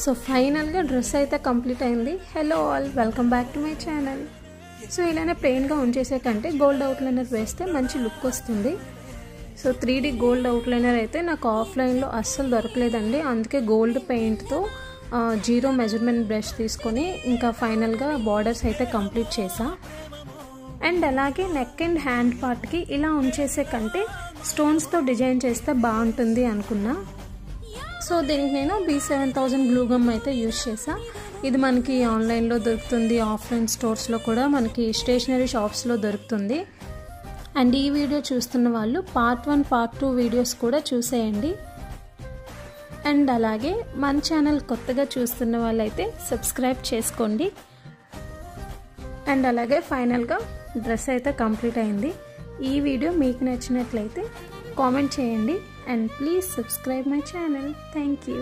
So ఫైనల్గా dress అయితే complete అయింది. Hello all, welcome back to my channel. So ఇలానే ప్లెయిన్గా ఉంచేసే కంటే గోల్డ్ అవుట్లైనర్ వేస్తే మంచి లుక్ వస్తుంది. సో 3D గోల్డ్ అవుట్లైనర్ అయితే నాకు ఆఫ్లైన్లో అస్సలు దొరకలేదండి. అందుకే గోల్డ్ పెయింట్తో 0 మెజర్మెంట్ బ్రష్ తీసుకొని ఇంకా ఫైనల్గా బార్డర్స్ అయితే కంప్లీట్ చేసా. అండ్ అలాగే నెక్ అండ్ హ్యాండ్ పార్ట్కి ఇలా ఉంచేసే కంటే స్టోన్స్తో డిజైన్ చేస్తే బాగుంటుంది అనుకున్నా. సో దీనికి నేను B7000 గ్లూ గమ్ అయితే యూజ్ చేసా. ఇది మనకి ఆన్లైన్లో దొరుకుతుంది, ఆఫ్లైన్ స్టోర్స్లో కూడా మనకి స్టేషనరీ షాప్స్లో దొరుకుతుంది. అండ్ ఈ వీడియో చూస్తున్న వాళ్ళు పార్ట్ 1 పార్ట్ 2 వీడియోస్ కూడా చూసేయండి. అండ్ అలాగే మన ఛానల్ కొత్తగా చూస్తున్న వాళ్ళైతే సబ్స్క్రైబ్ చేసుకోండి. అండ్ అలాగే ఫైనల్గా డ్రెస్ అయితే కంప్లీట్ అయింది. ఈ వీడియో మీకు నచ్చినట్లయితే కామెంట్ చేయండి and please subscribe my channel. Thank you.